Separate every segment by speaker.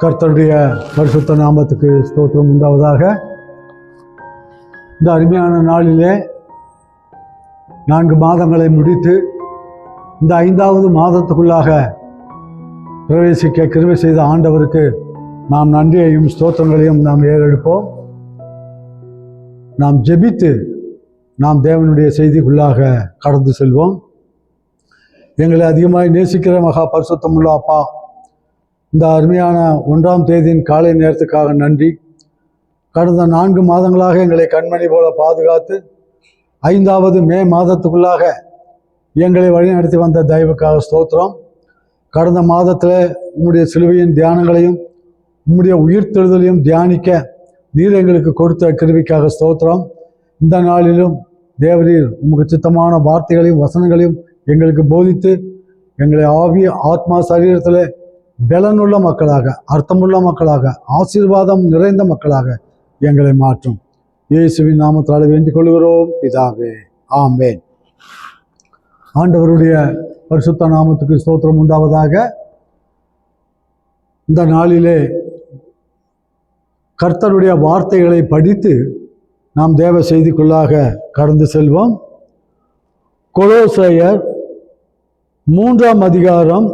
Speaker 1: கர்த்தருடைய பரிசுத்த நாமத்துக்கு ஸ்தோத்திரம் உண்டாவதாக. இந்த அருமையான நாளிலே 4 மாதங்களை முடித்து இந்த 5வது மாதத்துக்குள்ளாக பிரவேசிக்க கிருபை செய்த ஆண்டவருக்கு நாம் நன்றியையும் ஸ்தோத்திரங்களையும் நாம் ஏறெடுப்போம். நாம் ஜெபித்து நாம் தேவனுடைய செய்திக்குள்ளாக கடந்து செல்வோம். எங்களை அதிகமாய் நேசிக்கிற மகா பரிசுத்தமுள்ள அப்பா, இந்த அருமையான 1ஆம் தேதியின் காலை நேரத்துக்காக நன்றி. கடந்த 4 மாதங்களாக எங்களை கண்மணி போல பாதுகாத்து 5வது மே மாதத்துக்குள்ளாக எங்களை வழிநடத்தி வந்த தயவுக்காக ஸ்தோத்திரம். கடந்த மாதத்தில் உம்முடைய சிலுவையின் தியானங்களையும் உம்முடைய உயிர்த்தெழுதலையும் தியானிக்க நீர் எங்களுக்கு கொடுத்த கிருபைக்காக ஸ்தோத்திரம். இந்த நாளிலும் தேவரீர் உமக்கு சித்தமான வார்த்தைகளையும் வசனங்களையும் எங்களுக்கு போதித்து எங்களை ஆத்மா சரீரத்தில் பலனுள்ள மக்களாக, அர்த்தமுள்ள மக்களாக, ஆசீர்வாதம் நிறைந்த மக்களாக எங்களை மாற்றும். இயேசுவின் நாமத்தால் வேண்டிக் கொள்கிறோம் பிதாவே, ஆமென். ஆண்டவருடைய பரிசுத்த நாமத்துக்கு ஸ்தோத்திரம் உண்டாவதாக. இந்த நாளிலே கர்த்தருடைய வார்த்தைகளை படித்து நாம் தேவ செய்திக்குள்ளாக கடந்து செல்வோம். கொலோசையர் 3ஆம் அதிகாரம்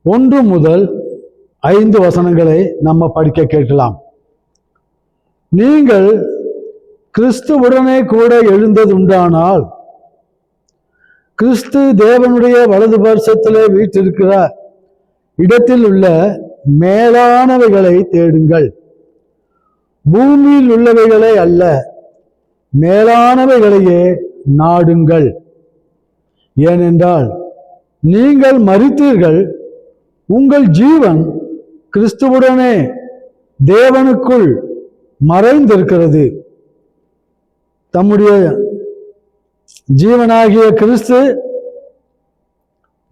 Speaker 1: 1 முதல் 5 வசனங்களை நம்ம படிக்க கேட்கலாம். நீங்கள் கிறிஸ்துவுடனே கூட எழுந்ததுண்டானால் கிறிஸ்து தேவனுடைய வலது பார்சத்திலே வீற்றிருக்கிற இடத்தில் உள்ள மேலானவைகளை தேடுங்கள், பூமியில் உள்ளவைகளை அல்ல, மேலானவைகளையே நாடுங்கள். ஏனென்றால் நீங்கள் மரித்தீர்கள், உங்கள் ஜீவன் கிறிஸ்துவுடனே தேவனுக்குள் மறைந்திருக்கிறது. தம்முடைய ஜீவனாகிய கிறிஸ்து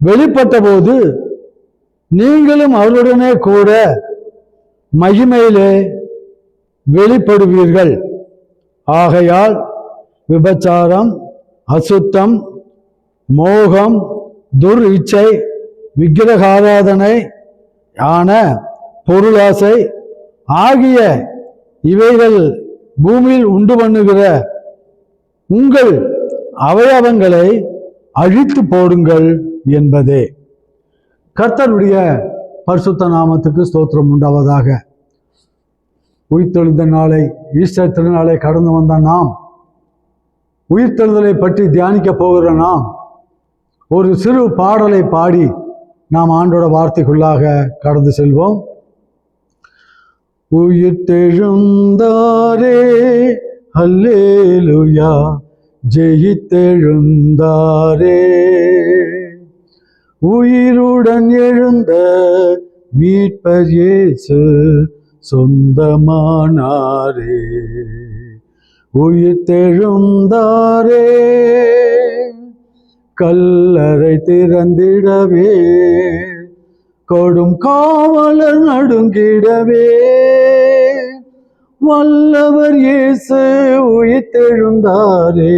Speaker 1: வெளிப்பட்ட போது நீங்களும் அவருடனே கூட மகிமையிலே வெளிப்படுவீர்கள். ஆகையால் விபச்சாரம், அசுத்தம், மோகம், துர் இச்சை, விக்கிரகாராதனை ஆன பொருளாசை ஆகிய இவைகள் பூமியில் உண்டு பண்ணுகிற உங்கள் அவயவங்களை அழித்து போடுங்கள் என்பதே. கர்த்தருடைய பரிசுத்த நாமத்துக்கு ஸ்தோத்திரம் உண்டாவதாக. உயிர்த்தெழுந்த நாளை, ஈஸ்டர் திருநாளை கடந்து வந்த நாம், உயிர்த்தெழுதலை பற்றி தியானிக்க போகிற நாம் ஒரு சிறு பாடலை பாடி நாம் ஆண்டோட வார்த்தைக்குள்ளாக கடந்து செல்வோம். உயிர்த்தெழுந்தாரே அல்லேலூயா, ஜெயித்தெழுந்தாரே, உயிருடன் எழுந்த மீட்பர் இயேசு சொந்தமானாரே. உயிர்த்தெழுந்தாரே, கல்லறை திறந்திடவே, கொடும் காவலர் நடுங்கிடவே, வல்லவர் இயேசு உயிர்த்தெழுந்தாரே,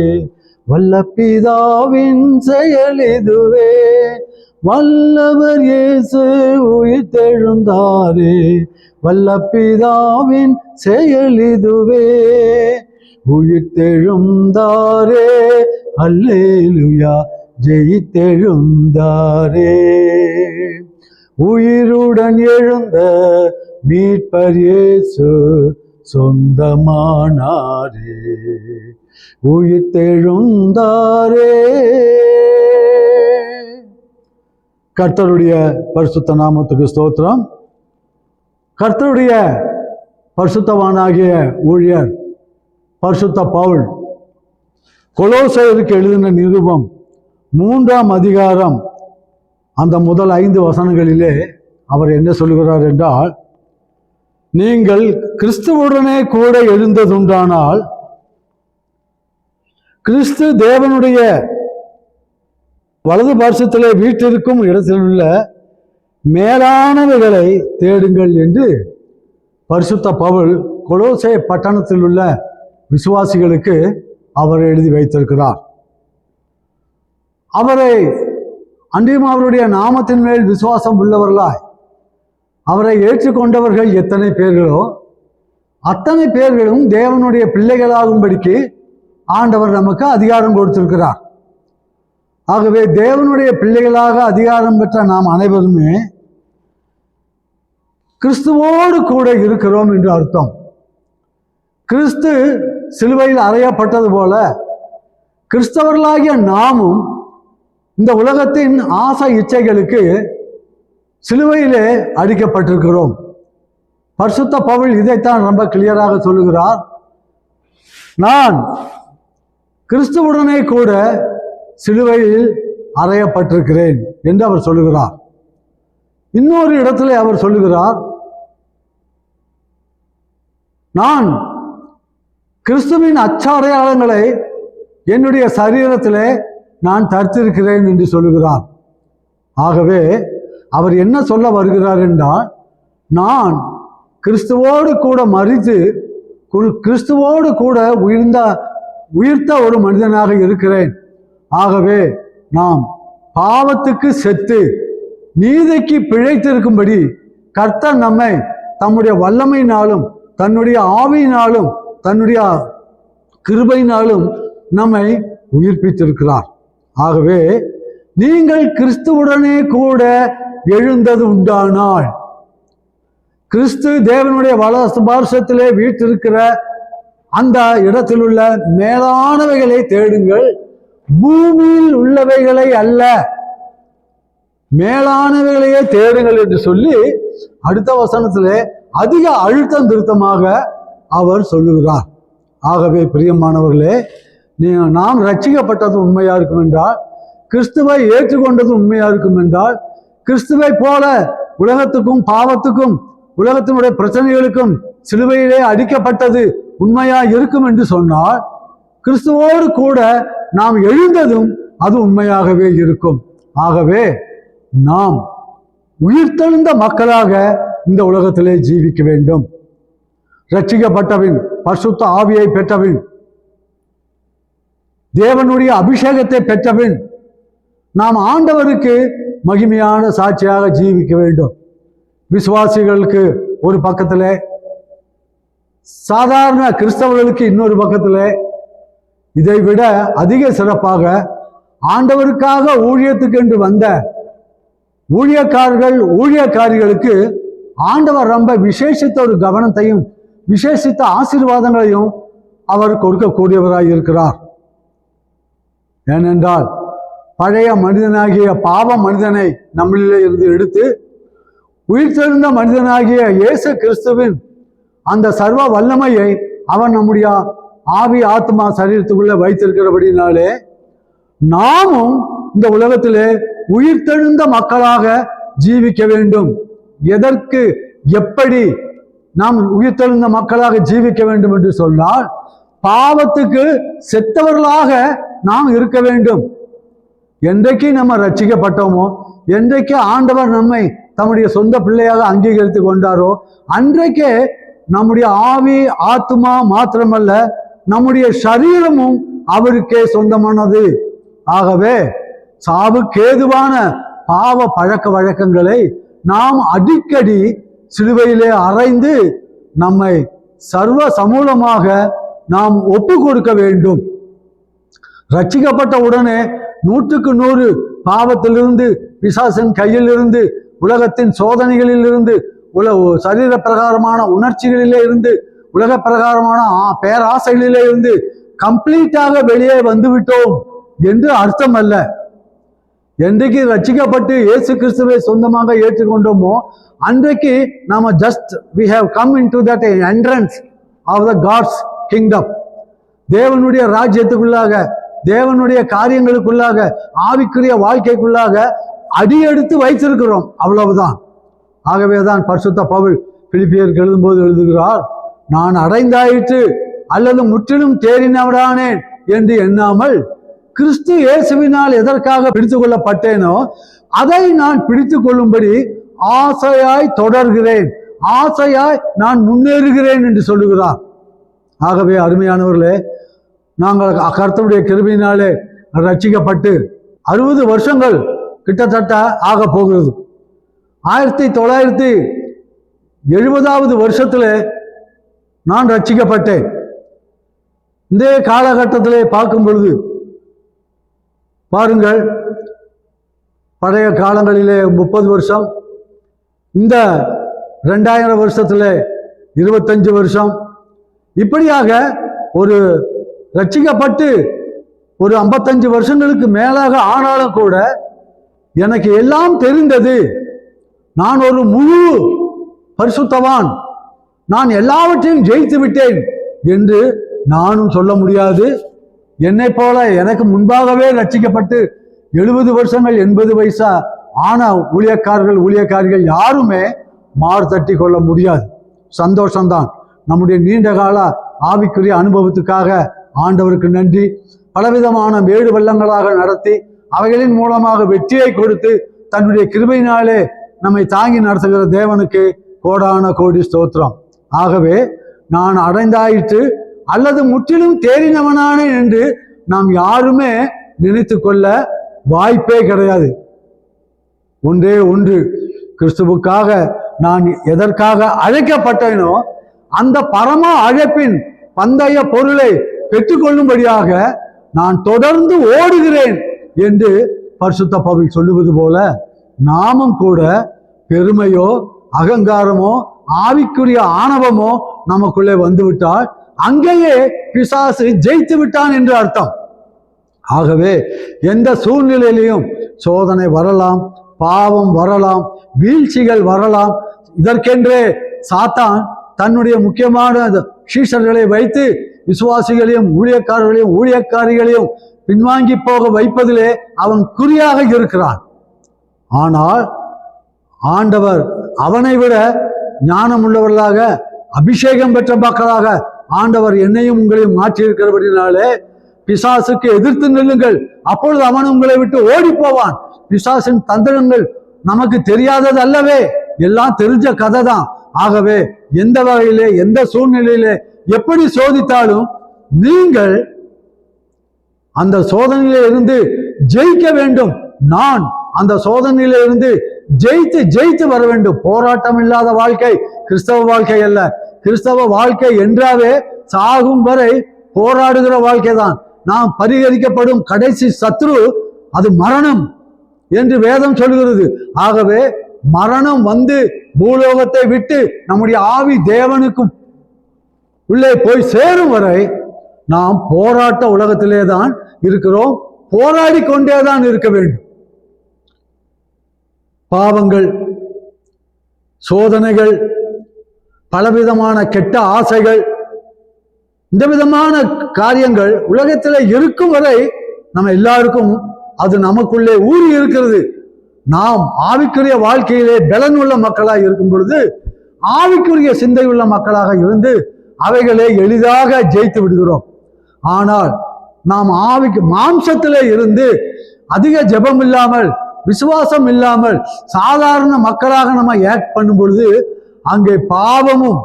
Speaker 1: வல்ல பிதாவின் செயல் இதுவே. வல்லவர் இயேசு உயிர்த்தெழுந்தாரே, வல்ல பிதாவின் செயல் இதுவே. உயிர்த்தெழுந்தாரே அல்லேலூயா, ஜெயித்தெழுந்தாரே, உயிருடன் எழுந்த மீட்பர் இயேசு சொந்தமானாரே. உயிர்த்தெழுந்தாரே. கர்த்தருடைய பரிசுத்த நாமத்துக்கு ஸ்தோத்திரம். கர்த்தருடைய பரிசுத்தவானாகிய ஊழியர் பரிசுத்த பவுல் கொலோசையருக்கு எழுதின நிருபம் 3ஆம் அதிகாரம் அந்த முதல் 5 வசனங்களிலே அவர் என்ன சொல்கிறார் என்றால், நீங்கள் கிறிஸ்துவுடனே கூட எழுந்ததுண்டானால் கிறிஸ்து தேவனுடைய வலது பார்சத்திலே வீற்றிருக்கும் இடத்தில் உள்ள மேலானவைகளை தேடுங்கள் என்று பரிசுத்த பவுல் கொலோசை பட்டணத்தில் உள்ள விசுவாசிகளுக்கு அவர் எழுதி வைத்திருக்கிறார். அவரை அன்றியும் அவருடைய நாமத்தின் மேல் விசுவாசம் உள்ளவர்களாய் அவரை ஏற்றுக்கொண்டவர்கள் எத்தனை பேர்களோ அத்தனை பேர்களும் தேவனுடைய பிள்ளைகளாகும்படிக்கு ஆண்டவர் நமக்கு அதிகாரம் கொடுத்திருக்கிறார். ஆகவே தேவனுடைய பிள்ளைகளாக அதிகாரம் பெற்ற நாம் அனைவருமே கிறிஸ்துவோடு கூட இருக்கிறோம் என்று அர்த்தம். கிறிஸ்து சிலுவையில் அறையப்பட்டது போல கிறிஸ்தவர்களாகிய நாமும் இந்த உலகத்தின் ஆசை இச்சைகளுக்கு சிலுவையிலே அடிக்கப்பட்டிருக்கிறோம். பரிசுத்த பவுல் இதைத்தான் ரொம்ப கிளியராக சொல்லுகிறார். நான் கிறிஸ்துவுடனே கூட சிலுவையில் அறையப்பட்டிருக்கிறேன் என்று அவர் சொல்லுகிறார். இன்னொரு இடத்துல அவர் சொல்லுகிறார், நான் கிறிஸ்துவின் அச்சாடையாளங்களை என்னுடைய சரீரத்திலே நான் தரித்திருக்கிறேன் என்று சொல்லுகிறார். ஆகவே அவர் என்ன சொல்ல வருகிறார் என்றால், நான் கிறிஸ்துவோடு கூட மரித்து கிறிஸ்துவோடு கூட உயிர்த்த ஒரு மனிதனாக இருக்கிறேன். ஆகவே நாம் பாவத்துக்கு செத்து நீதிக்கு பிழைத்திருக்கும்படி கர்த்தர் நம்மை தம்முடைய வல்லமையினாலும் தன்னுடைய ஆவியினாலும் தன்னுடைய கிருபையினாலும் நம்மை உயிர்ப்பித்திருக்கிறார். ஆகவே நீங்கள் கிறிஸ்துவுடனே கூட எழுந்தது உண்டானால், கிறிஸ்து தேவனுடைய வலதுபார்சத்திலே வீற்றிருக்கிற அந்த இடத்தில் உள்ள மேலானவைகளை தேடுங்கள், பூமியில் உள்ளவைகளை அல்ல, மேலானவைகளையே தேடுங்கள் என்று சொல்லி அடுத்த வசனத்திலே அதிக அழுத்தம் திருத்தமாக அவர் சொல்லுகிறார். ஆகவே பிரியமானவர்களே, நாம் ரட்சிக்கப்பட்டது உண்மையா இருக்கும் என்றால், கிறிஸ்துவை ஏற்றுக்கொண்டது உண்மையா இருக்கும் என்றால், கிறிஸ்துவை போல உலகத்துக்கும் பாவத்துக்கும் உலகத்தினுடைய பிரச்சனைகளுக்கும் சிலுவையிலே அடிக்கப்பட்டது உண்மையா இருக்கும் என்று சொன்னால், கிறிஸ்துவோடு கூட நாம் எழுந்ததும் அது உண்மையாகவே இருக்கும். ஆகவே நாம் உயிர்த்தெழுந்த மக்களாக இந்த உலகத்திலே ஜீவிக்க வேண்டும். ரட்சிக்கப்பட்டபின், பரிசுத்த ஆவியை பெற்றபின், தேவனுடைய அபிஷேகத்தை பெற்றபின் நாம் ஆண்டவருக்கு மகிமையான சாட்சியாக ஜீவிக்க வேண்டும். விசுவாசிகளுக்கு ஒரு பக்கத்திலே, சாதாரண கிறிஸ்தவர்களுக்கு இன்னொரு பக்கத்திலே, இதை விட அதிக சிறப்பாக ஆண்டவருக்காக ஊழியத்துக்கு என்று வந்த ஊழியக்காரிகளுக்கு ஆண்டவர் ரொம்ப விசேஷித்த ஒரு கவனத்தையும் விசேஷித்த ஆசீர்வாதங்களையும் அவர் கொடுக்கக்கூடியவராய் இருக்கிறார். ஏனென்றால் பழைய மனிதனாகிய பாவ மனிதனை நம்மளிலே இருந்து எடுத்து உயிர்த்தெழுந்த மனிதனாகிய இயேசு கிறிஸ்துவின் அந்த சர்வ வல்லமையை அவர் நம்முடைய ஆவி ஆத்மா சரீரத்துக்குள்ள வைத்திருக்கிறபடினாலே நாமும் இந்த உலகத்திலே உயிர்த்தெழுந்த மக்களாக ஜீவிக்க வேண்டும். எதற்கு, எப்படி நாம் உயிர்த்தெழுந்த மக்களாக ஜீவிக்க வேண்டும் என்று சொன்னால், பாவத்துக்கு செத்தவர்களாக நாம் இருக்க வேண்டும். என்றைக்கு நம்ம ரட்சிக்கப்பட்டோமோ, என்றைக்கு ஆண்டவர் நம்மை தம்முடைய சொந்த பிள்ளையாக அங்கீகரித்து கொண்டாரோ, அன்றைக்கே நம்முடைய ஆவி ஆத்மா மாத்திரமல்ல, நம்முடைய சரீரமும் அவருக்கே சொந்தமானது. ஆகவே சாவுக்கேதுவான பாவ பழக்க வழக்கங்களை நாம் அடிக்கடி சிலுவையிலே அறைந்து நம்மை சர்வ சமூலமாக நாம் ஒப்பு கொடுக்க வேண்டும். ரட்சிக்கப்பட்ட உடனே 100% பாவத்திலிருந்து, பிசாசின் கையிலிருந்து, உலகத்தின் சோதனைகளில் இருந்து, சரீர பிரகாரமான உணர்ச்சிகளிலே இருந்து, உலக பிரகாரமான பேராசைகளிலே இருந்து கம்ப்ளீட்டாக வெளியே வந்துவிட்டோம் என்று அர்த்தம் அல்ல. என்றைக்கு ரட்சிக்கப்பட்டு இயேசு கிறிஸ்துவை சொந்தமாக ஏற்றுக்கொண்டோமோ, அன்றைக்கு நாம just we have come into that entrance of the God's kingdom. தேவனுடைய ராஜ்யத்துக்குள்ளாக, தேவனுடைய காரியங்களுக்குள்ளாக, ஆவிக்குரிய வாழ்க்கைக்குள்ளாக அடியெடுத்து வைத்திருக்கிறோம், அவ்வளவுதான். ஆகவேதான் பரிசுத்த பவுல் பிலிப்பியருக்கு எழுதும்போது எழுதுகிறார், நான் அடைந்தாயிற்று அல்லது முற்றிலும் தேறினவரானேன் என்று எண்ணாமல் கிறிஸ்து இயேசுவினால் எதற்காக பிடித்துக் கொள்ளப்பட்டேனோ அதை நான் பிடித்துக் கொள்ளும்படி ஆசையாய் தொடர்கிறேன், ஆசையாய் நான் முன்னேறுகிறேன் என்று சொல்லுகிறார். ஆகவே அருமையானவர்களே, நாங்கள் கர்த்தருடைய கிருபையினாலே ரட்சிக்கப்பட்டு 60 வருஷங்கள் கிட்டத்தட்ட ஆக போகிறது. 70வது வருஷத்திலே நான் ரட்சிக்கப்பட்டேன். இந்த காலகட்டத்திலே பார்க்கும் பொழுது பாருங்கள், பழைய காலங்களிலே 30 வருஷம், இந்த 2000 வருஷத்தில் 25 வருஷம், இப்படியாக ஒரு ரட்சிக்கப்பட்டு ஒரு 55 வருஷங்களுக்கு மேலாக ஆனாலும் கூட எனக்கு எல்லாம் தெரிந்தது. நான் ஒரு முழு பரிசுத்தவான், நான் எல்லாவற்றையும் ஜெயித்து விட்டேன் என்று நானும் சொல்ல முடியாது. என்னை போல எனக்கு முன்பாகவே ரட்சிக்கப்பட்டு 70 வருஷங்கள் 80 வயசா ஆன ஊழியக்காரிகள் யாருமே மாறு தட்டி கொள்ள முடியாது. சந்தோஷம்தான். நம்முடைய நீண்ட கால ஆவிக்குரிய அனுபவத்துக்காக ஆண்டவருக்கு நன்றி. பலவிதமான மேடு வெள்ளங்களாக நடத்தி அவைகளின் மூலமாக வெற்றியை கொடுத்து தன்னுடைய கிருபையினாலே நம்மை தாங்கி நடத்துகிற தேவனுக்கு கோடான கோடி ஸ்தோத்திரம். ஆகவே நான் அடைந்தாயிற்று அல்லது முற்றிலும் தேறினவனானே என்று நாம் யாருமே நினைத்து கொள்ள வாய்ப்பே கிடையாது. ஒன்றே ஒன்று, கிறிஸ்துவுக்காக நான் எதற்காக அழைக்கப்பட்டேனோ அந்த பரம அழைப்பின் பந்தய பொருளை பெற்றுக்கொள்ளும்படியாக நான் தொடர்ந்து ஓடுகிறேன் என்று பரிசுத்த பவுல் சொல்லுவது போல நாமும் கூட பெருமையோ அகங்காரமோ ஆவிக்குரிய ஆணவமோ நமக்குள்ளே வந்துவிட்டால் அங்கேயே பிசாசு ஜெயித்து விட்டான் என்று அர்த்தம். ஆகவே எந்த சூழ்நிலையிலையும் சோதனை வரலாம், பாவம் வரலாம், வீழ்ச்சிகள் வரலாம். இதற்கென்றே சாத்தான் தன்னுடைய முக்கியமான சீஷர்களை வைத்து விசுவாசிகளையும் ஊழியக்காரிகளையும் பின்வாங்கி போக வைப்பதிலே அவன் குறியாக இருக்கிறான். ஆனால் ஆண்டவர் அவனை விட ஞானம் உள்ளவர்களாக, அபிஷேகம் பெற்ற மக்களாக ஆண்டவர் என்னையும் உங்களையும் மாற்றியிருக்கிறபடினாலே பிசாசுக்கு எதிர்த்து நில்லுங்கள், அப்பொழுது அவன் உங்களை விட்டு ஓடி போவான். பிசாசின் தந்திரங்கள் நமக்கு தெரியாதது அல்லவே, எல்லாம் தெரிஞ்ச கதை தான். ஆகவே எந்த வகையிலே எந்த சூழ்நிலையிலே எப்படி சோதித்தாலும் நீங்கள் அந்த சோதனையில இருந்து ஜெயிக்க வேண்டும். நான் அந்த சோதனையில இருந்து ஜெயித்து வர வேண்டும். போராட்டம் இல்லாத வாழ்க்கை கிறிஸ்தவ வாழ்க்கை அல்ல. கிறிஸ்தவ வாழ்க்கை என்றாவே சாகும் வரை போராடுகிற வாழ்க்கை தான். நாம் பரிகரிக்கப்படும் கடைசி சத்ரு அது மரணம் என்று வேதம் சொல்கிறது. ஆகவே மரணம் வந்து பூலோகத்தை விட்டு நம்முடைய ஆவி தேவனுக்கு உள்ளே போய் சேரும் வரை நாம் போராட்ட உலகத்திலே தான் இருக்கிறோம். போராடி கொண்டே தான் இருக்க வேண்டும். பாவங்கள், சோதனைகள், பலவிதமான கெட்ட ஆசைகள், இந்த விதமான காரியங்கள் உலகத்தில் இருக்கும் வரை நம்ம எல்லாருக்கும் அது நமக்குள்ளே ஊறி இருக்கிறது. நாம் ஆவிக்குரிய வாழ்க்கையிலே பலன் உள்ள மக்களாக இருக்கும் பொழுது ஆவிக்குரிய சிந்தை உள்ள மக்களாக இருந்து அவைகளை எளிதாக ஜெயித்து விடுகிறோம். ஆனால் நாம் மாம்சத்திலே இருந்து அதிக ஜெபம் இல்லாமல், விசுவாசம் இல்லாமல் சாதாரண மக்களாக நம்ம ஆக்ட் பண்ணும் பொழுது அங்கே பாவமும்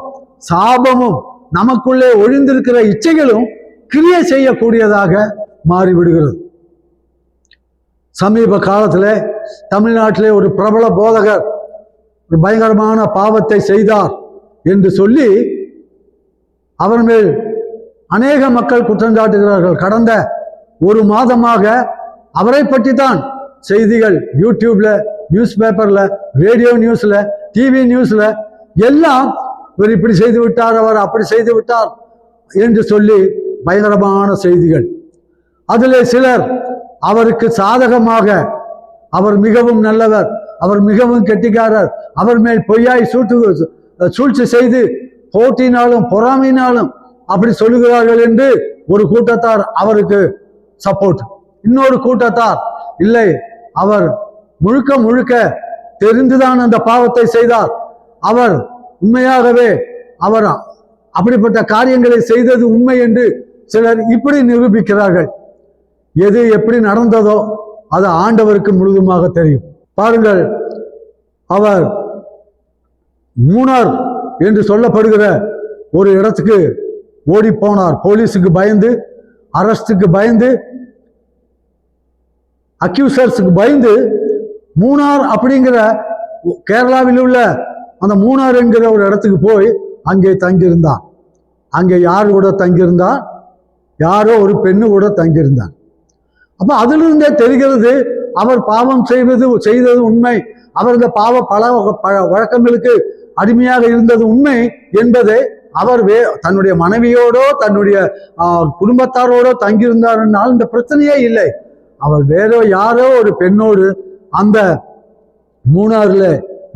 Speaker 1: சாபமும் நமக்குள்ளே ஒழிந்திருக்கிற இச்சைகளும் கிரியை செய்யக்கூடியதாக மாறிவிடுகிறது. சமீப காலத்திலே தமிழ்நாட்டிலே ஒரு பிரபல போதகர் ஒரு பயங்கரமான பாவத்தை செய்தார் என்று சொல்லி அவர் மேல் அநேக மக்கள் குற்றஞ்சாட்டுகிறார்கள். கடந்த ஒரு மாதமாக அவரை பற்றி தான் செய்திகள் யூடியூப்ல, நியூஸ் பேப்பர்ல, ரேடியோ நியூஸ்ல, டிவி நியூஸ்ல எல்லாம் இவர் இப்படி செய்து விட்டார், அவர் அப்படி செய்து விட்டார் என்று சொல்லி பயங்கரமான செய்திகள். அதிலே சிலர் அவருக்கு சாதகமாக, அவர் மிகவும் நல்லவர், அவர் மிகவும் கெட்டிக்காரர், அவர் மேல் பொய்யாய் சூழ்ச்சி செய்து போட்டினாலும் பொறாமையினாலும் அப்படி சொல்லுகிறார்கள் என்று ஒரு கூட்டத்தார் அவருக்கு சப்போர்ட். இன்னொரு கூட்டத்தார் இல்லை, அவர் முழுக்க தெரிந்துதான் அந்த பாவத்தை செய்தார், அவர் உண்மையாகவே அவர் அப்படிப்பட்ட காரியங்களை செய்தது உண்மை என்று சிலர் இப்படி நிரூபிக்கிறார்கள். எது எப்படி நடந்ததோ அது ஆண்டவருக்கு முழுதுமாக தெரியும். பாருங்கள், அவர் மூணார் என்று சொல்லப்படுகிற ஒரு இடத்துக்கு ஓடி போனார். போலீஸுக்கு பயந்து, அரஸ்டுக்கு பயந்து, அக்யூசர்ஸுக்கு பயந்து மூணார் அப்படிங்கிற கேரளாவில் உள்ள அந்த மூணார் என்கிற ஒரு இடத்துக்கு போய் அங்கே தங்கியிருந்தான். அங்கே யார் கூட தங்கியிருந்தார்? யாரோ ஒரு பெண்ணு கூட தங்கியிருந்தார். அப்ப அதிலிருந்தே தெரிகிறது அவர் பாவம் செய்தது உண்மை, அவர் இந்த பாவ வழக்கங்களுக்கு அடிமையாக இருந்தது உண்மை என்பதை அவர் தன்னுடைய மனைவியோடோ தன்னுடைய குடும்பத்தாரோடோ தங்கியிருந்தார். இந்த பிரச்சனையே இல்லை. அவர் வேற யாரோ ஒரு பெண்ணோடு அந்த மூணாறுல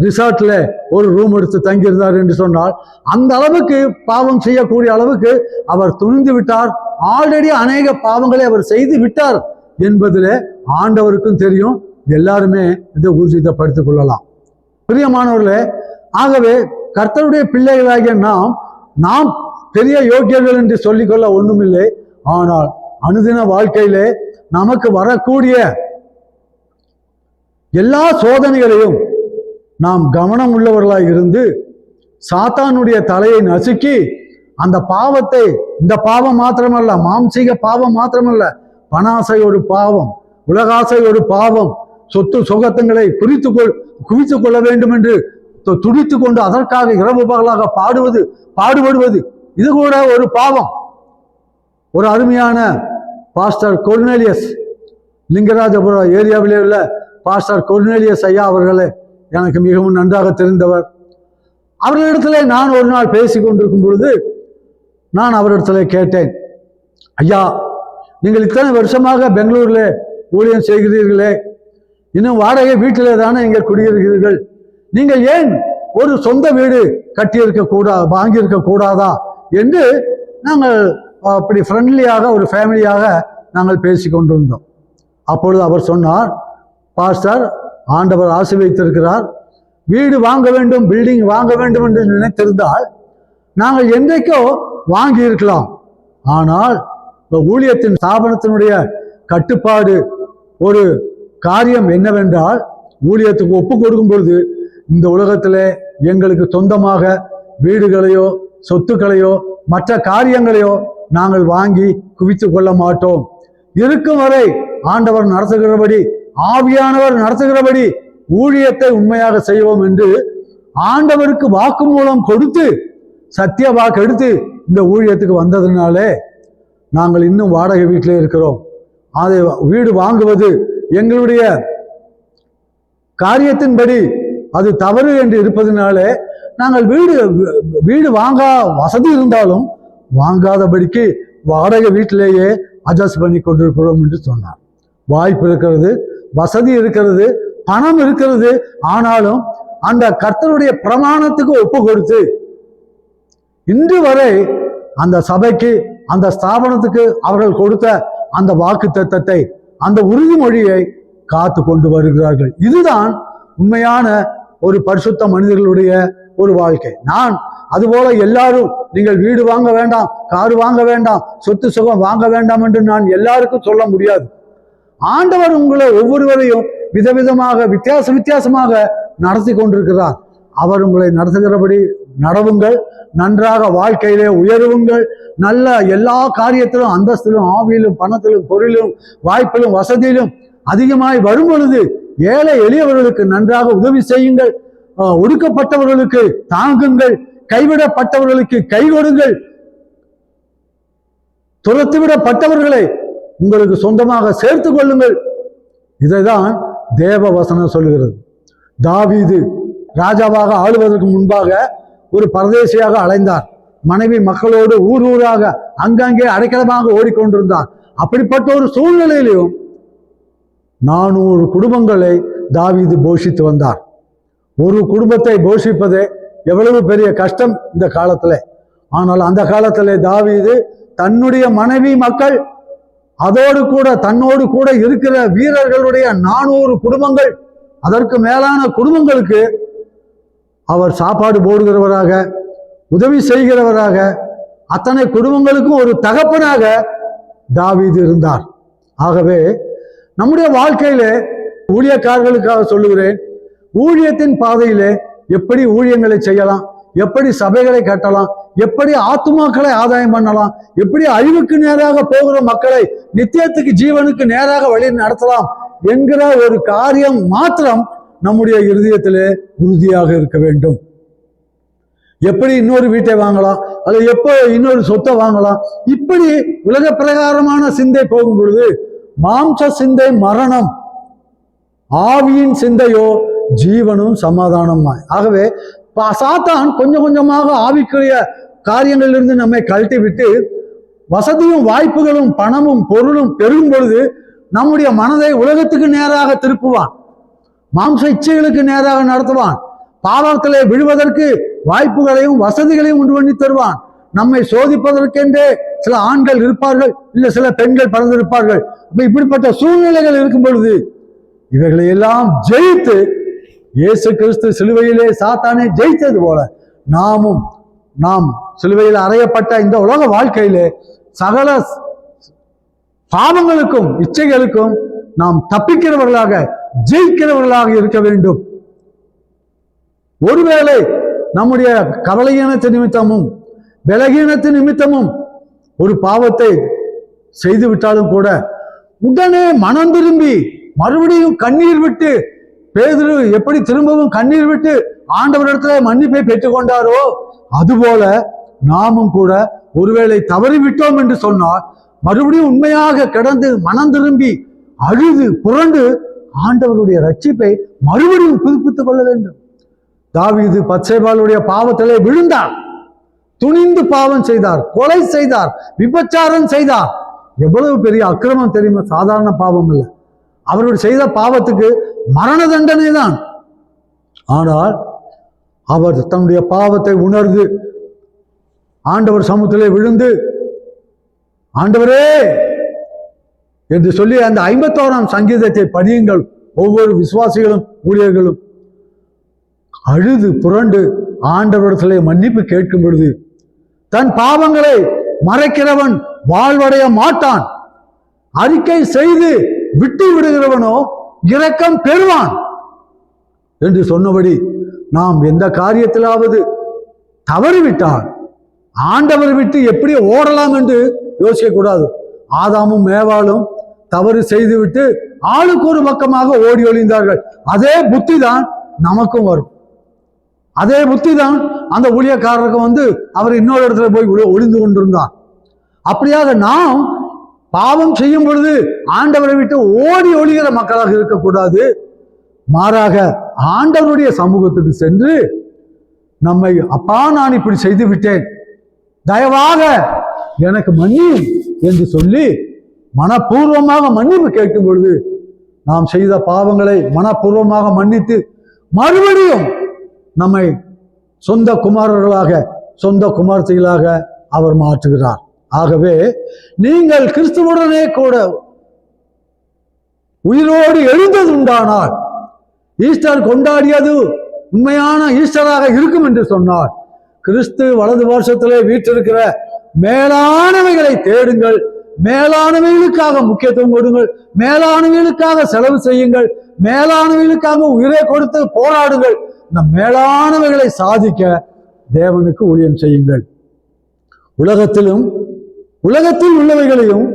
Speaker 1: ரிசார்ட்ல ஒரு ரூம் எடுத்து தங்கியிருந்தார் என்று சொன்னால் அந்த அளவுக்கு பாவம் செய்யக்கூடிய அளவுக்கு அவர் துணிந்து விட்டார். ஆல்ரெடி அநேக பாவங்களை அவர் செய்து விட்டார் என்பதில் ஆண்டவருக்கும் தெரியும். எல்லாருமே இதை ஊர்ஜிதப்படுத்திக் கொள்ளலாம். பிரியமானவர்களே, ஆகவே கர்த்தருடைய பிள்ளைகளாகிய நாம் பெரிய யோக்கியர்கள் என்று சொல்லிக்கொள்ள ஒண்ணுமில்லை. ஆனால் அனுதின வாழ்க்கையிலே நமக்கு வரக்கூடிய எல்லா சோதனைகளையும் நாம் கவனம் உள்ளவர்களாக இருந்து சாத்தானுடைய தலையை நசுக்கி அந்த பாவத்தை, இந்த பாவம் மாத்திரமல்ல, மாம்சீக பாவம் மாத்திரமல்ல, பணாசை ஒரு பாவம், உலகாசை ஒரு பாவம், சொத்து சுகத்தங்களை குவித்துக் கொள்ள வேண்டும் என்று துடித்து கொண்டு அதற்காக இரவு பகலாக பாடுபடுவது இது கூட ஒரு பாவம். ஒரு அருமையான பாஸ்டர் கொர்னேலியஸ், லிங்கராஜபுரம் ஏரியாவிலே உள்ள பாஸ்டர் கொர்னேலியஸ் ஐயா அவர்களே எனக்கு மிகவும் நன்றாக தெரிந்தவர். அவர்களிடத்திலே நான் ஒரு நாள் பேசி கொண்டிருக்கும் பொழுது நான் அவரிடத்துல கேட்டேன், ஐயா, நீங்கள் இத்தனை வருஷமாக பெங்களூர்ல ஊழியம் செய்கிறீர்களே, இன்னும் வாடகை வீட்டிலே தானே நீங்கள் குடியிருக்கிறீர்கள், நீங்கள் ஏன் ஒரு சொந்த வீடு வாங்கியிருக்க கூடாதா என்று நாங்கள் அப்படி ஃப்ரெண்ட்லியாக ஒரு ஃபேமிலியாக நாங்கள் பேசி கொண்டிருந்தோம். அப்பொழுது அவர் சொன்னார், பாஸ்டர், ஆண்டவர் ஆசீர்வதித்திருக்கிறார், வீடு வாங்க வேண்டும், பில்டிங் வாங்க வேண்டும் என்று நினைத்திருந்தால் நாங்கள் என்றைக்கோ வாங்கி இருக்கலாம். ஆனால் ஊழியத்தின் ஸ்தாபனத்தினுடைய கட்டுப்பாடு ஒரு காரியம் என்னவென்றால், ஊழியத்துக்கு ஒப்பு கொடுக்கும் பொழுது இந்த உலகத்திலே எங்களுக்கு சொந்தமாக வீடுகளையோ சொத்துக்களையோ மற்ற காரியங்களையோ நாங்கள் வாங்கி குவித்து கொள்ள மாட்டோம். இருக்கும் வரை ஆண்டவர் நடத்துகிறபடி, ஆவியானவர் நடத்துகிறபடி ஊழியத்தை உண்மையாக செய்வோம் என்று ஆண்டவருக்கு வாக்கு மூலம் கொடுத்து, சத்திய வாக்கு எடுத்து இந்த ஊழியத்துக்கு வந்ததுனாலே நாங்கள் இன்னும் வாடகை வீட்டிலே இருக்கிறோம். அதை வீடு வாங்குவது எங்களுடைய காரியத்தின்படி அது தவறு என்று இருப்பதனாலே நாங்கள் வீடு வாங்க வசதி இருந்தாலும் வாங்காதபடிக்கு வாடகை வீட்டிலேயே அட்ஜஸ்ட் பண்ணி கொண்டிருக்கிறோம் என்று சொன்னார். வாய்ப்பு இருக்கிறது, வசதி இருக்கிறது, பணம் இருக்கிறது, ஆனாலும் அந்த கர்த்தருடைய பிரமாணத்துக்கு ஒப்பு கொடுத்து இன்று வரை அந்த சபைக்கு, அந்த ஸ்தாபனத்துக்கு அவர்கள் கொடுத்த அந்த வாக்கு தத்தத்தை, அந்த உறுதிமொழியை காத்து கொண்டு வருகிறார்கள். இதுதான் உண்மையான ஒரு பரிசுத்த மனிதர்களுடைய ஒரு வாழ்க்கை. நான் அதுபோல எல்லாரும் நீங்கள் வீடு வாங்க வேண்டாம், காரு வாங்க வேண்டாம், சொத்து சுகம் வாங்க வேண்டாம் என்று நான் எல்லாருக்கும் சொல்ல முடியாது. ஆண்டவர் உங்களை ஒவ்வொருவரையும் விதவிதமாக வித்தியாசமாக நடத்தி கொண்டிருக்கிறார். அவர் உங்களை நடத்துகிறபடி நடவுங்கள், நன்றாக வாழ்க்கையிலே உயருவுங்கள், நல்ல எல்லா காரியத்திலும், அந்தஸ்திலும், ஆவியிலும், பணத்திலும், பொருளிலும், வாய்ப்பிலும், வசதியிலும் அதிகமாய் வரும் பொழுது ஏழை எளியவர்களுக்கு நன்றாக உதவி செய்யுங்கள், ஒடுக்கப்பட்டவர்களுக்கு தாங்குங்கள், கைவிடப்பட்டவர்களுக்கு கை கொடுங்கள், துரத்துவிடப்பட்டவர்களை உங்களுக்கு சொந்தமாக சேர்த்து கொள்ளுங்கள். இதைதான் தேவ வசனம் சொல்லுகிறது. தாவீது ராஜாவாக ஆளுவதற்கு முன்பாக ஒரு பரதேசியாக அலைந்தார். மனைவி மக்களோடு ஊராக அங்கங்கே அடைக்கலமாக ஓடிக்கொண்டிருந்தார். அப்படிப்பட்ட ஒரு சூழ்நிலையிலும் 400 குடும்பங்களை தாவீது போஷித்து வந்தார். ஒரு குடும்பத்தை போஷிப்பதே எவ்வளவு பெரிய கஷ்டம் இந்த காலத்துல. ஆனால் அந்த காலத்திலே தாவீது தன்னுடைய மனைவி மக்கள், அதோடு கூட தன்னோடு கூட இருக்கிற வீரர்களுடைய 400 குடும்பங்கள், அதற்கு மேலான குடும்பங்களுக்கு அவர் சாப்பாடு போடுகிறவராக, உதவி செய்கிறவராக, அத்தனை குடும்பங்களுக்கும் ஒரு தகப்பனாக தாவீது இருந்தார். ஆகவே நம்முடைய வாழ்க்கையிலே ஊழியக்காரர்களுக்காக சொல்லுகிறேன், ஊழியத்தின் பாதையிலே எப்படி ஊழியங்களை செய்யலாம், எப்படி சபைகளை கட்டலாம், எப்படி ஆத்துமாக்களை ஆதாயம் பண்ணலாம், எப்படி அழிவுக்கு நேராக போகிற மக்களை நித்தியத்துக்கு ஜீவனுக்கு நேராக வழி நடத்தலாம் என்கிற ஒரு காரியம் மாத்திரம் நம்முடைய இருதயத்திலே உறுதியாக இருக்க வேண்டும். எப்படி இன்னொரு வீட்டை வாங்கலாம், அல்லது எப்போ இன்னொரு சொத்தை வாங்கலாம், இப்படி உலக பிரகாரமான சிந்தை போகும் பொழுது மாம்ச சிந்தை மரணம், ஆவியின் சிந்தையோ ஜீவனும் சமாதானமாய். ஆகவே சாத்தான் கொஞ்சம் கொஞ்சமாக ஆவிக்குரிய காரியங்களிலிருந்து நம்மை கழட்டி விட்டு வசதியும் வாய்ப்புகளும் பணமும் பொருளும் பெருகும் பொழுது நம்முடைய மனதை உலகத்துக்கு நேராக திருப்புவான், மாம்ச இச்சைகளுக்கு நேராக நடத்துவான், பாவத்திலே விழுவதற்கு வாய்ப்புகளையும் வசதிகளையும் உண்டு பண்ணி தருவான். நம்மை சோதிப்பதற்கென்றே சில ஆண்கள் இருப்பார்கள், இல்ல சில பெண்கள் பறந்திருப்பார்கள். இப்படிப்பட்ட சூழ்நிலைகள் இருக்கும் பொழுது இவைகளை எல்லாம் ஜெயித்து இயேசு கிறிஸ்து சிலுவையிலே சாத்தானை ஜெயித்தது போல நாம் சிலுவையில் அறையப்பட்ட இந்த உலக வாழ்க்கையிலே சகல பாவங்களுக்கும் இச்சைகளுக்கும் நாம் தப்பிக்கிறவர்களாக ஜெயிக்கிறவர்களாக இருக்க வேண்டும். ஒருவேளை நம்முடைய கவலையீனத்து நிமித்தமும் பலகீனத்து நிமித்தமும் ஒரு பாவத்தை செய்து விட்டாலும் கூட உடனே மனம் திரும்பி மறுபடியும் கண்ணீர் விட்டு, பேதுரு எப்படி திரும்பவும் கண்ணீர் விட்டு ஆண்டவரிடத்துல மன்னிப்பை பெற்றுக்கொண்டாரோ அதுபோல நாமும் கூட ஒருவேளை தவறி விட்டோம் என்று சொன்னால் மறுபடியும் உண்மையாக கிடந்து மனம் திரும்பி அழுது புரண்டு ஆண்டவருடைய ரட்சிப்பை மறுபடியும் புதுப்பித்துக் கொள்ள வேண்டும். தாவீது பத்சேபாளுடைய பாவத்திலே விழுந்தார், துணிந்து பாவம் செய்தார், கொலை செய்தார், விபச்சாரம் செய்தார். எவ்வளவு பெரிய அக்கிரமம் தெரியுமா? சாதாரண பாவம் இல்லை. அவர்கள் செய்த பாவத்துக்கு மரண தண்டனை தான். ஆனால் அவர் தன்னுடைய பாவத்தை உணர்ந்து ஆண்டவர் சமூகத்திலே விழுந்து ஆண்டவரே என்று சொல்லி அந்த 51ஆம் சங்கீதத்தை படியுங்கள். ஒவ்வொரு விசுவாசிகளும் ஊழியர்களும் அழுது புரண்டு ஆண்டவரிடத்திலே மன்னிப்பு கேட்கும் பொழுது தன் பாவங்களை மறைக்கிறவன் வாழ்வடைய மாட்டான், அறிக்கை செய்து விட்டு விடுகிறவனோ இரக்கம் பெறுவான் என்று சொன்னபடி நாம் எந்த காரியத்திலாவது தவறிவிட்டால் ஆண்டவர் விட்டு எப்படி ஓடலாம் என்று யோசிக்க கூடாது. ஆதாமும் மேவாலும் தவறு செய்துவிட்டு ஆளுக்கு ஒரு பக்கமாக ஓடி ஒளிந்தார்கள். அதே புத்தி தான் நமக்கும் வரும். அதே புத்தி தான் அந்த ஊழியக்காரருக்கு அவர் இன்னொரு இடத்துல போய் ஒளிந்து கொண்டிருந்தார். அப்படியாக நாம் பாவம் செய்யும் பொழுது ஆண்டவரை விட்டு ஓடி ஒளிகிற மக்களாக இருக்கக்கூடாது. மாறாக ஆண்டவருடைய சமூகத்துக்கு சென்று நம்மை, அப்பா நான் இப்படி செய்து விட்டேன், தயவாக எனக்கு மன்னியும் என்று சொல்லி மனப்பூர்வமாக மன்னிப்பு கேட்கும் பொழுது நாம் செய்த பாவங்களை மனப்பூர்வமாக மன்னித்து மறுபடியும் நம்மை சொந்த குமாரர்களாக சொந்த குமார்த்திகளாக அவர் மாற்றுகிறார். ஆகவே நீங்கள் கிறிஸ்துவுடனே கூட உயிரோடு எழுந்தது உண்டானால் ஈஸ்டர் கொண்டாடியது உண்மையான ஈஸ்டராக இருக்கும் என்று சொன்னார். கிறிஸ்து வலது வருஷத்திலே வீற்றிருக்கிற மேலானவைகளை தேடுங்கள், மேலானவைகளுக்காக முக்கியத்துவம் கொடுங்கள், மேலானவைகளுக்காக செலவு செய்யுங்கள், மேலானவைகளுக்காக உயிரை கொடுத்து போராடுங்கள். இந்த மேலானவைகளை சாதிக்க தேவனுக்கு ஊழியம் செய்யுங்கள். உலகத்தில் உள்ளவைகளையும்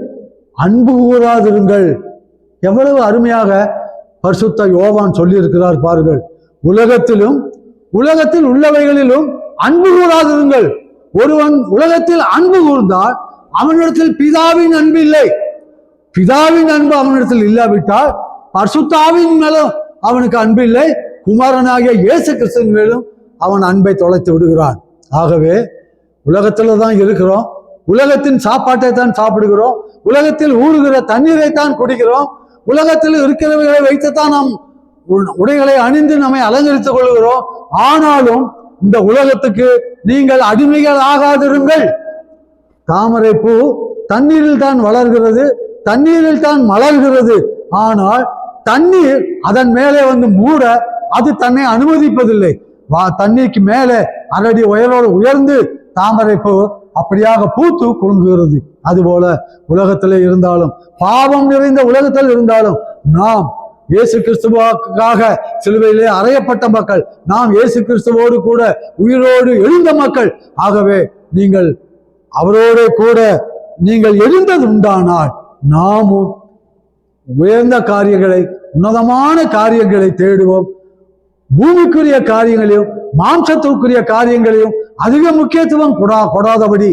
Speaker 1: அன்பு கூறாதிருங்கள். எவ்வளவு அருமையாக பரிசுத்த யோவான் சொல்லி இருக்கிறார் பாருங்கள். உலகத்தில் உள்ளவைகளிலும் அன்பு கூறாதிருங்கள். ஒருவன் உலகத்தில் அன்பு கூர்ந்தால் அவனிடத்தில் பிதாவின் அன்பு இல்லை. பிதாவின் அன்பு அவனிடத்தில் இல்லாவிட்டால் பரிசுத்தாவின் மேலும் அவனுக்கு அன்பு இல்லை, குமாரனாகிய இயேசு கிறிஸ்துவின் மேலும் அவன் அன்பை தொலைத்து விடுகிறான். ஆகவே உலகத்துல தான் இருக்கிறோம், உலகத்தின் சாப்பாட்டை தான் சாப்பிடுகிறோம், உலகத்தில் ஊறுகிற தண்ணீரை தான் குடிக்கிறோம், உலகத்தில் இருக்கிறவர்களை வைத்துத்தான் நாம் உடைகளை அணிந்து நம்மை அலங்கரித்துக் கொள்கிறோம். ஆனாலும் இந்த உலகத்துக்கு நீங்கள் அடிமைகள் ஆகாதிருங்கள். தாமரை பூ தண்ணீரில் தான் வளர்கிறது, தண்ணீரில் தான் மலர்கிறது. ஆனால் தண்ணீர் அதன் மேலே மூட அது தன்னை அனுமதிப்பதில்லை. தண்ணீருக்கு மேலே அரடி உயரோடு உயர்ந்து தாமரை பூ அப்படியாக பூத்து குலுங்குகிறது. அதுபோல உலகத்திலே இருந்தாலும், பாவம் நிறைந்த உலகத்தில் இருந்தாலும், நாம் இயேசு கிறிஸ்துவுக்காக சிலுவையிலே அறையப்பட்ட மக்கள், நாம் இயேசு கிறிஸ்துவோடு கூட உயிரோடு எழுந்த மக்கள். ஆகவே நீங்கள் அவரோடு கூட நீங்கள் எழுந்தது உண்டானால் நாமும் உயர்ந்த காரியங்களை, உன்னதமான காரியங்களை தேடுவோம். பூமிக்குரிய காரியங்களையும் மாம்சத்திற்குரிய காரியங்களையும் அதிக முக்கியத்துவம் கொடாதபடி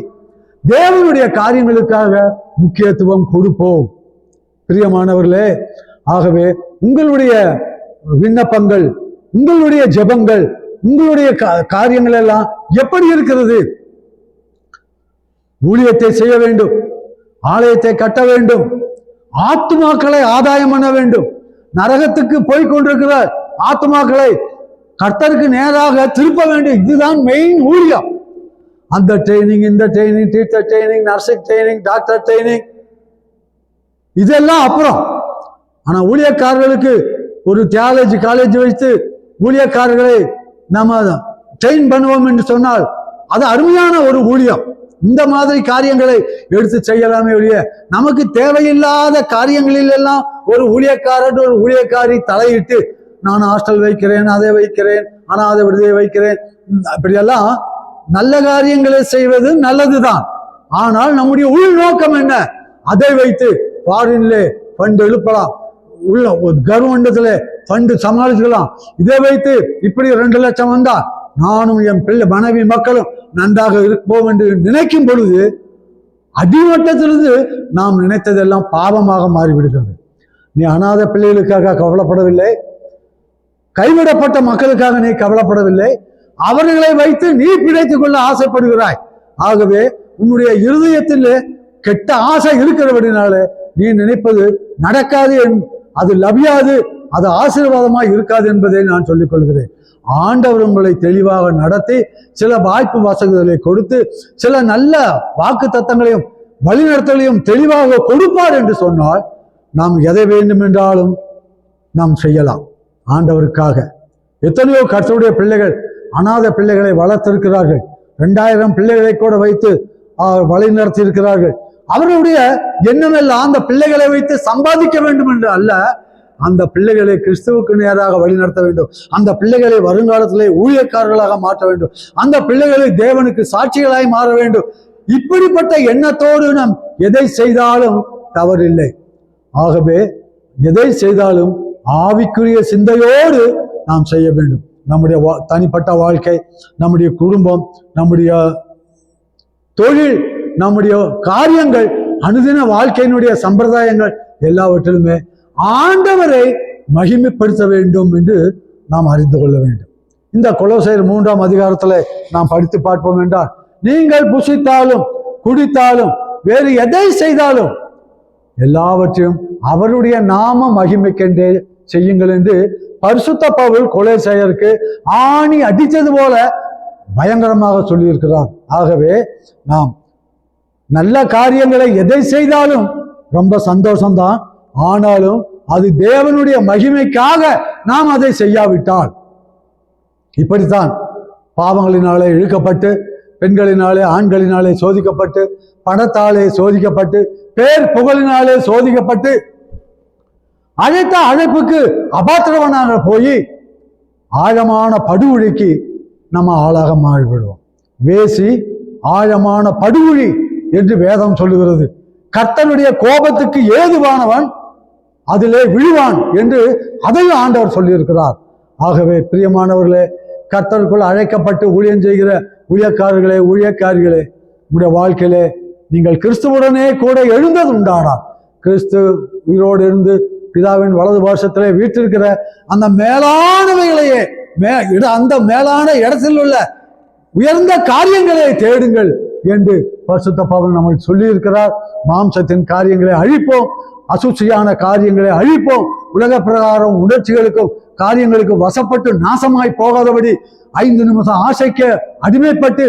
Speaker 1: தேவனுடைய காரியங்களுக்காக முக்கியத்துவம் கொடுப்போம். பிரியமானவர்களே, ஆகவே உங்களுடைய விண்ணப்பங்கள், உங்களுடைய ஜெபங்கள், உங்களுடைய காரியங்கள் எல்லாம் எப்படி இருக்கிறது? ஊழியத்தை செய்ய வேண்டும், ஆலயத்தை கட்ட வேண்டும், ஆத்துமாக்களை ஆதாயம் பண்ண வேண்டும், நரகத்துக்கு போய் கொண்டிருக்கிற ஆத்துமாக்களை கர்த்தருக்கு நேராக திருப்ப வேண்டும். இதுதான் மெயின் ஊழியம். அந்த ட்ரைனிங், இந்த training, teacher training, nursing training, doctor training, இதெல்லாம் அப்புறம். ஆனா ஊழியக்காரர்களுக்கு ஒரு தியாலஜி காலேஜ் வைத்து ஊழியக்காரர்களை நம்ம ட்ரெயின் பண்ணுவோம் என்று சொன்னால் அது அருமையான ஒரு ஊழியம். இந்த மாதிரி காரியங்களை எடுத்து செய்யலாமே ஒழிய, நமக்கு தேவையில்லாத காரியங்களில் எல்லாம் ஒரு ஊழியக்காரர் ஒரு ஊழியக்காரி தலையிட்டு நான் ஹாஸ்டல் வைக்கிறேன், அதை வைக்கிறேன், அனாதை விடுதியை வைக்கிறேன், அப்படியெல்லாம் நல்ல காரியங்களை செய்வது நல்லதுதான். ஆனால் நம்முடைய உள்நோக்கம் என்ன? அதை வைத்து ஃபாரின்ல ஃபண்ட் எழுப்பலாம், உள்ள கவர்மெண்ட்ல ஃபண்டு சமாளிச்சுக்கலாம், இதை வைத்து இப்படி 2 லட்சம் வந்தா நானும் என் பிள்ளை மனைவி மக்களும் நன்றாக இருப்போம் என்று நினைக்கும் பொழுது அடிமட்டத்திலிருந்து நாம் நினைத்ததெல்லாம் பாவமாக மாறிவிடுகிறது. நீ அனாதை பிள்ளைகளுக்காக கவலைப்படவில்லை, கைவிடப்பட்ட மக்களுக்காக நீ கவலைப்படவில்லை, அவர்களை வைத்து நீ பிழைத்துக் கொள்ள ஆசைப்படுகிறாய். ஆகவே உன்னுடைய இருதயத்தில் கெட்ட ஆசை இருக்கிறபடினால நீ நினைப்பது நடக்காது, அது லபியாது, அது ஆசீர்வாதமாய் இருக்காது என்பதை நான் சொல்லிக் கொள்கிறேன். ஆண்டவர் உங்களை தெளிவாக நடத்தி சில வாய்ப்பு வசதிகளை கொடுத்து சில நல்ல வாக்கு தத்தங்களையும் வழிநடத்தலையும் தெளிவாக கொடுப்பார் என்று சொன்னால் நாம் எதை வேண்டும் என்றாலும் நாம் செய்யலாம் ஆண்டவருக்காக. எத்தனையோ கர்த்தருடைய பிள்ளைகள் அநாத பிள்ளைகளை வளர்த்திருக்கிறார்கள். 2000 பிள்ளைகளை கூட வைத்து வழி நடத்தி இருக்கிறார்கள். அவர்களுடைய எண்ணமெல்லாம் அந்த பிள்ளைகளை வைத்து சம்பாதிக்க வேண்டும் என்று அல்ல, அந்த பிள்ளைகளை கிறிஸ்துவுக்கு நேராக வழிநடத்த வேண்டும், அந்த பிள்ளைகளை வருங்காலத்திலே ஊழியக்காரர்களாக மாற்ற வேண்டும், அந்த பிள்ளைகளை தேவனுக்கு சாட்சிகளாய் மாற வேண்டும். இப்படிப்பட்ட எண்ணத்தோடு நாம் எதை செய்தாலும் தவறில்லை. ஆகவே எதை செய்தாலும் ஆவிக்குரிய சிந்தையோடு நாம் செய்ய வேண்டும். நம்முடைய தனிப்பட்ட வாழ்க்கை, நம்முடைய குடும்பம், நம்முடைய தொழில், நம்முடைய காரியங்கள், அனுதின வாழ்க்கையினுடைய சம்பிரதாயங்கள் எல்லாவற்றிலுமே ஆண்டவரை மகிமைப்படுத்த வேண்டும் என்று நாம் அறிந்து கொள்ள வேண்டும். இந்த கொலோசையர் 3ஆம் அதிகாரத்தில் நாம் படித்து பார்ப்போம் என்றால், நீங்கள் புசித்தாலும் குடித்தாலும் வேறு எதை செய்தாலும் எல்லாவற்றையும் அவருடைய நாம மகிமைக்கென்றே செய்யுங்கள் என்று பரிசுத்த பவுல் கொலோசையருக்கு ஆணி அடித்தது போல பயங்கரமாக சொல்லியிருக்கிறார். ஆகவே நாம் நல்ல காரியங்களை எதை செய்தாலும் ரொம்ப சந்தோஷம்தான். ஆனாலும் அது தேவனுடைய மகிமைக்காக நாம் அதை செய்யாவிட்டால், இப்படித்தான் பாவங்களினாலே இழுக்கப்பட்டு, பெண்களினாலே ஆண்களினாலே சோதிக்கப்பட்டு, பணத்தாலே சோதிக்கப்பட்டு, பேர் புகழினாலே சோதிக்கப்பட்டு, அழைத்த அழைப்புக்கு அபாத்திரவனாக போய் ஆழமான படுகொழிக்கு நம்ம ஆளாக மாறிவிடுவோம். வேசி ஆழமான படுகொழி என்று வேதம் சொல்லுகிறது. கர்த்தனுடைய கோபத்துக்கு ஏதுவானவன் அதிலே விழுவான் என்று அதையும் ஆண்டவர் சொல்லியிருக்கிறார். ஆகவே பிரியமானவர்களே, கர்த்தருக்குள் அழைக்கப்பட்டு ஊழியம் செய்கிற ஊழியக்காரர்களே, ஊழியக்காரிகளே, உங்களுடைய வாழ்க்கையிலே நீங்கள் கிறிஸ்துவுடனே கூட எழுந்தது உண்டானா? கிறிஸ்து உயிரோடு இருந்து பிதாவின் வலது வருஷத்திலே வீற்றிருக்கிற அந்த மேலானவைகளையே அந்த மேலான இடத்தில் உள்ள உயர்ந்த காரியங்களை தேடுங்கள் என்று பரிசுத்த பவுல் நம்ம சொல்லி இருக்கிறார். மாம்சத்தின் காரியங்களை அழிப்போம், அசுச்சியான காரியங்களை அழிப்போம், உலக பிரகாரம் உணர்ச்சிகளுக்கும் காரியங்களுக்கும் வசப்பட்டு நாசமாய் போகாதபடி 5 நிமிஷம் ஆசைக்கு அடிமைப்பட்டு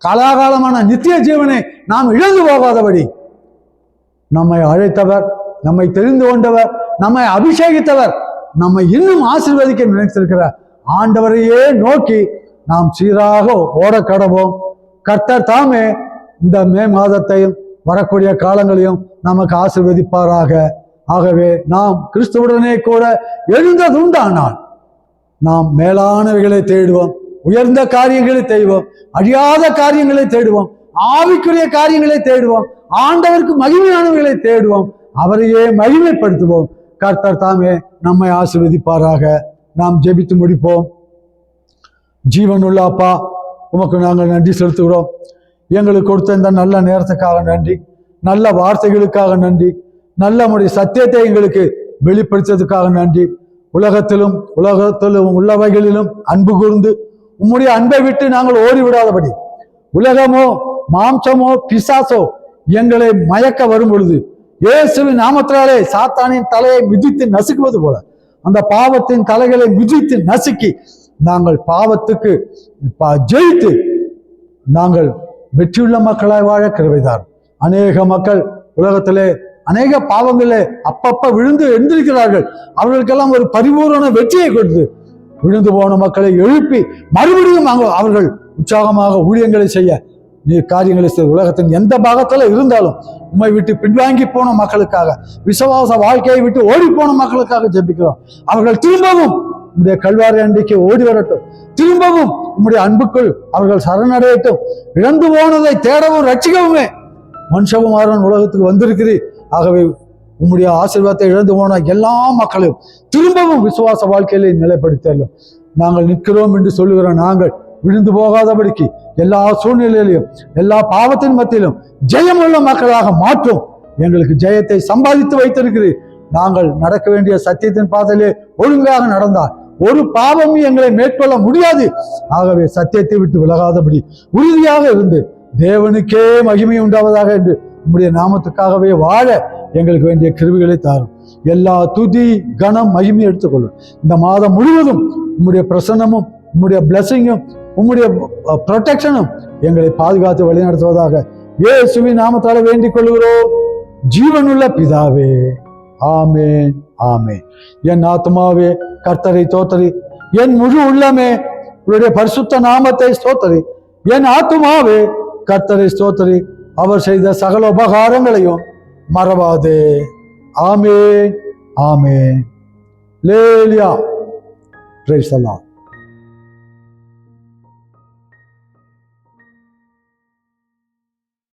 Speaker 1: காலாகாலமான நித்திய ஜீவனை நாம் இழந்து போகாதபடி நம்மை அழைத்தவர், நம்மை தெரிந்து கொண்டவர், நம்மை அபிஷேகித்தவர், நம்மை இன்னும் ஆசீர்வதிக்க நினைத்திருக்கிற ஆண்டவரையே நோக்கி நாம் சீராக ஓட கடவோம். கர்த்தர் தாமே இந்த மே மாதத்தையும் வரக்கூடிய காலங்களையும் நமக்கு ஆசீர்வதிப்பாராக. ஆகவே நாம் கிறிஸ்துவுடனே கூட எழுந்ததுண்டானால் நாம் மேலானவைகளை தேடுவோம், உயர்ந்த காரியங்களை தேடுவோம், அழியாத காரியங்களை தேடுவோம், ஆவிக்குரிய காரியங்களை தேடுவோம், ஆண்டவருக்கு மகிமையானவர்களை தேடுவோம், அவரையே மகிமைப்படுத்துவோம். கர்த்தர் தாமே நம்மை ஆசீர்வதிப்பாராக. நாம் ஜெபித்து முடிப்போம். ஜீவனுள்ள அப்பா, உமக்கு நாங்கள் நன்றி செலுத்துகிறோம். எங்களுக்கு கொடுத்த இந்த நல்ல நேரத்துக்காக நன்றி, நல்ல வார்த்தைகளுக்காக நன்றி, நல்ல உம்முடைய சத்தியத்தை எங்களுக்கு வெளிப்படுத்ததுக்காக நன்றி. உலகத்திலும் உள்ளவைகளிலும் அன்பு கூர்ந்து உம்முடைய அன்பை விட்டு நாங்கள் ஓடிவிடாதபடி, உலகமோ மாம்சமோ பிசாசோ எங்களை மயக்க வரும் பொழுது இயேசுவின் நாமத்தினாலே சாத்தானின் தலையை மிதித்து நசுக்குவது போல அந்த பாவத்தின் தலைகளை மிதித்து நசுக்கி நாங்கள் பாவத்துக்கு ஜெயித்து நாங்கள் வெற்றியுள்ள மக்களாய் வாழ கிருபைதார். அநேக மக்கள் உலகத்திலே அநேக பாவங்களே அப்பப்ப விழுந்து எழுந்திருக்கிறார்கள். அவர்களுக்கெல்லாம் ஒரு பரிபூரண வெற்றியை கொடுத்து விழுந்து போன மக்களை எழுப்பி மறுபடியும் அவர்கள் உற்சாகமாக ஊழியங்களை செய்ய நீர் காரியங்களை செய்ய உலகத்தின் எந்த பாகத்துல இருந்தாலும் உம்மை விட்டு பின்வாங்கி போன மக்களுக்காக, விசுவாச வாழ்க்கையை விட்டு ஓடி போன மக்களுக்காக ஜெபிக்கிறோம். அவர்கள் திரும்பவும் உம்முடைய கல்வாரி அன்றைக்கு ஓடி வரட்டும், திரும்பவும் உம்முடைய அன்புக்குள் அவர்கள் சரணடையட்டும். இழந்து போனதை தேடவும் ரட்சிக்கவுமே மனுஷகுமாரன் உலகத்துக்கு வந்திருக்கிறீர். ஆகவே உம்முடைய ஆசீர்வாதத்தை இழந்து போன எல்லா மக்களையும் திரும்பவும் விசுவாச வாழ்க்கையிலே நிலைப்படுத்தலும் நாங்கள் நிற்கிறோம் என்று சொல்லுகிற நாங்கள் விழுந்து போகாதபடிக்கு எல்லா சூழ்நிலையிலும் எல்லா பாவத்தின் மத்தியிலும் ஜெயமுள்ள மக்களாக மாற்றும். எங்களுக்கு ஜெயத்தை சம்பாதித்து வைத்திருக்கிறீர். நாங்கள் நடக்க வேண்டிய சத்தியத்தின் பாதையிலே ஒழுங்காக நடந்தால் ஒரு பாவமும் எங்களை மேற்கொள்ள முடியாது. ஆகவே சத்தியத்தை விட்டு விலகாதபடி உறுதியாக இருந்து தேவனுக்கே மகிமை உண்டாவதாக என்று உம்முடைய நாமத்துக்காகவே வாழ எங்களுக்கு வேண்டிய கிருபைகளை தாரும். எல்லா துதி கனம் மகிமை எடுத்துக்கொள்ளும். இந்த மாதம் முழுவதும் உம்முடைய பிரசன்னமும் உம்முடைய பிளஸிங்கும் உம்முடைய ப்ரொடெக்ஷனும் எங்களை பாதுகாத்து வழிநடத்துவதாக இயேசுவின் நாமத்தால வேண்டிக் கொள்கிறோம் ஜீவனுள்ள பிதாவே. ஆமேன் ஆமேன். என் ஆத்மாவே கர்த்தரை ஸ்தோத்திரி, என் முழு உள்ளமே உங்களுடைய பரிசுத்த நாமத்தை ஸ்தோத்திரி. என் ஆத்மாவே கர்த்தரை ஸ்தோத்திரி, அவர் செய்த சகல உபகாரங்களையும் மறவாதே. ஆமேன் ஆமேன். லேலியா. Praise the Lord.